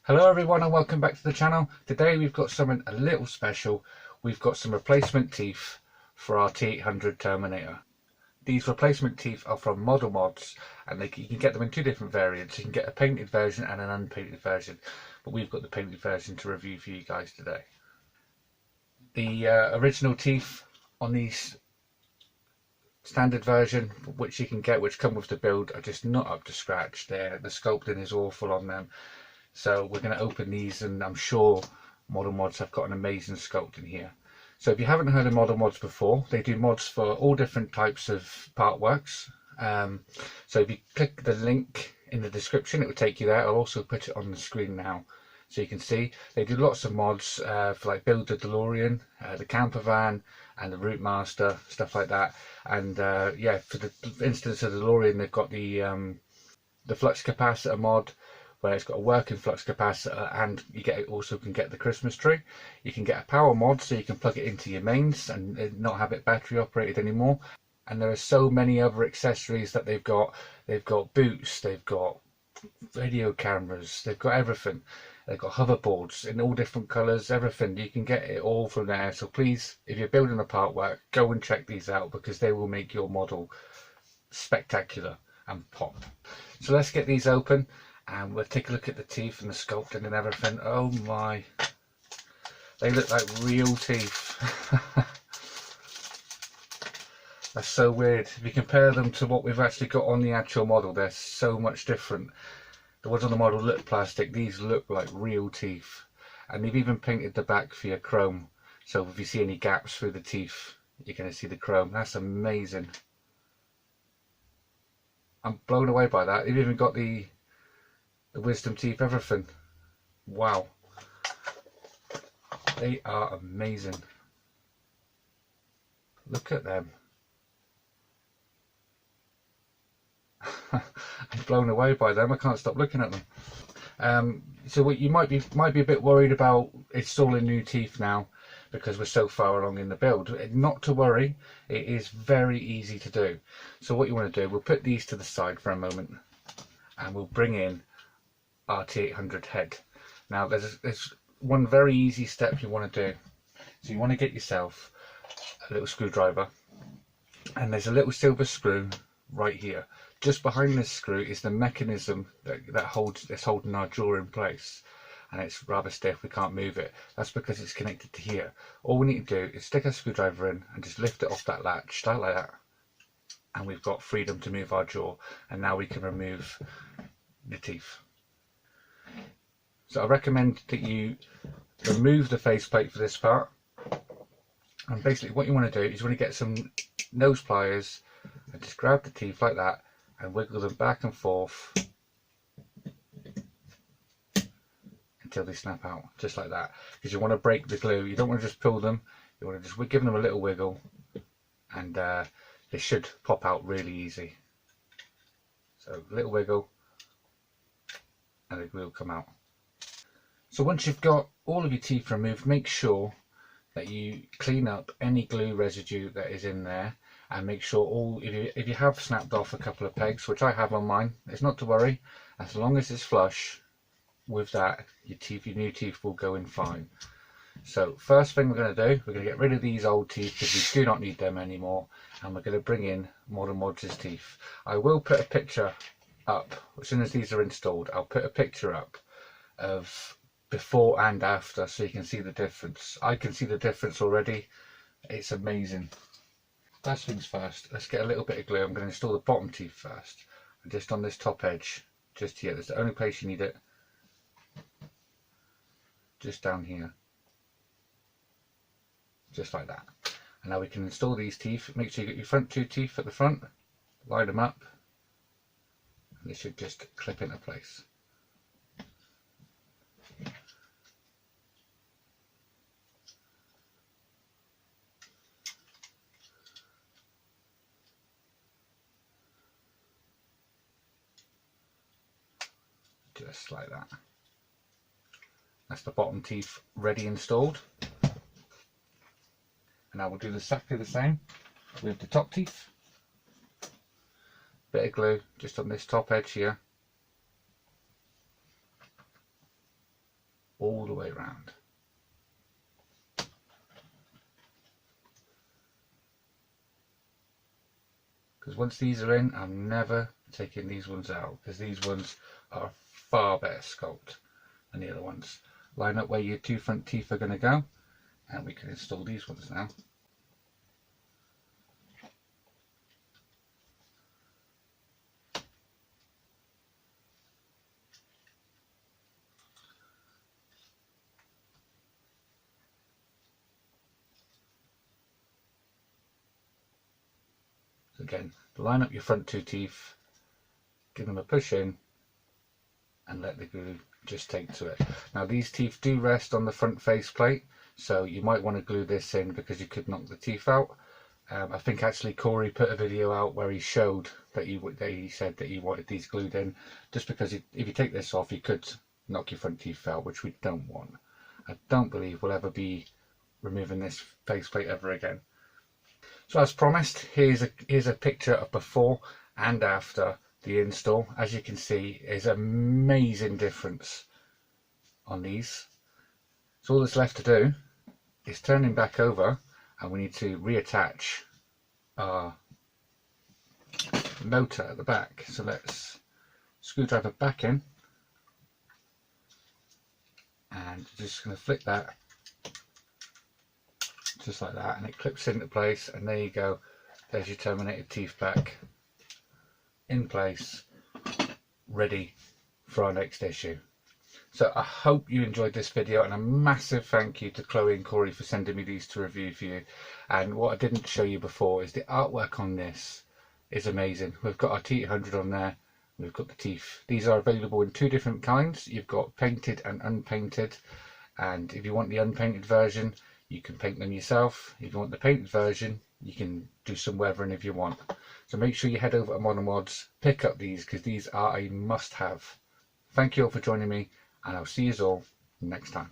Hello everyone and welcome back to the channel. Today we've got something a little special. We've got some replacement teeth for our T800 Terminator. These replacement teeth are from Modelmodz and you can get them in two different variants. You can get a painted version and an unpainted version, but we've got the painted version to review for you guys today. The original teeth on these standard version, which you can get, which come with the build, are just not up to scratch. The sculpting is awful on them. So we're going to open these, and I'm sure Modelmodz have got an amazing sculpt in here. So if you haven't heard of Modelmodz before, they do mods for all different types of part works. So if you click the link in the description, it will take you there. I'll also put it on the screen now so you can see. They do lots of mods for like build the DeLorean, the camper van, and the Route Master, stuff like that. And yeah, for the instance of the DeLorean, they've got the flux capacitor mod, where it's got a working flux capacitor, and you also can get the Christmas tree. You can get a power mod, so you can plug it into your mains and not have it battery operated anymore. And there are so many other accessories that they've got. They've got boots, they've got video cameras, they've got everything. They've got hoverboards in all different colours, everything. You can get it all from there. So please, if you're building a part work, go and check these out, because they will make your model spectacular and pop. So let's get these open and we'll take a look at the teeth and the sculpting and everything. Oh my, they look like real teeth. That's so weird. If you compare them to what we've actually got on the actual model, they're so much different. The ones on the model look plastic, these look like real teeth. And they've even painted the back for your chrome, so if you see any gaps through the teeth, you're going to see the chrome. That's amazing. I'm blown away by that. They've even got the wisdom teeth, everything. Wow, they are amazing. Look at them. I'm blown away by them. I can't stop looking at them. So what you might be a bit worried about installing new teeth now, because we're so far along in the build. Not to worry, it is very easy to do. So what you want to do, we'll put these to the side for a moment and we'll bring in our T800 head. Now there's one very easy step you want to do. So you want to get yourself a little screwdriver, and there's a little silver screw right here. Just behind this screw is the mechanism that's holding our jaw in place, and it's rather stiff, we can't move it. That's because it's connected to here. All we need to do is stick a screwdriver in and just lift it off that latch, start like that, and we've got freedom to move our jaw. And now we can remove the teeth. So I recommend that you remove the faceplate for this part, and basically what you want to do is you want to get some nose pliers and just grab the teeth like that and wiggle them back and forth until they snap out, just like that, because you want to break the glue. You don't want to just pull them, you want to just give them a little wiggle, and they should pop out really easy. So a little wiggle and the glue will come out. So once you've got all of your teeth removed, make sure that you clean up any glue residue that is in there, and make sure if you have snapped off a couple of pegs, which I have on mine, it's not to worry. As long as it's flush with that, your new teeth will go in fine. So first thing we're going to do, we're going to get rid of these old teeth because we do not need them anymore, and we're going to bring in Modelmodz's teeth. I will put a picture up as soon as these are installed. I'll put a picture up of before and after, so you can see the difference. I can see the difference already. It's amazing. First things first, let's get a little bit of glue. I'm going to install the bottom teeth first, and just on this top edge, just here. That's the only place you need it. Just down here, just like that. And now we can install these teeth. Make sure you get your front two teeth at the front, line them up, and they should just clip into place. Just like that. That's the bottom teeth ready installed. And now we'll do exactly the same with the top teeth. Bit of glue just on this top edge here. all the way around. Because once these are in, I'm never taking these ones out, because these ones are far better sculpt than the other ones. Line up where your two front teeth are going to go, and we can install these ones now. So again, line up your front two teeth, give them a push in, and let the glue just take to it. Now these teeth do rest on the front face plate, so you might want to glue this in because you could knock the teeth out. I think actually Corey put a video out where he showed that he said that he wanted these glued in, just because if you take this off you could knock your front teeth out, which we don't want. I don't believe we'll ever be removing this faceplate ever again. So as promised, here's a picture of before and after the install. As you can see, there's an amazing difference on these. So all that's left to do is turn him back over, and we need to reattach our motor at the back. So let's screwdriver back in, and just going to flick that just like that, and it clips into place, and there you go. There's your Terminator teeth back in place, ready for our next issue. So I hope you enjoyed this video, and a massive thank you to Chloe and Corey for sending me these to review for you. And what I didn't show you before is the artwork on this is amazing. We've got our T800 on there, we've got the teeth. These are available in two different kinds. You've got painted and unpainted, and if you want the unpainted version, you can paint them yourself. If you want the painted version, you can do some weathering if you want. So make sure you head over to Modelmodz, pick up these, because these are a must-have. Thank you all for joining me, and I'll see you all next time.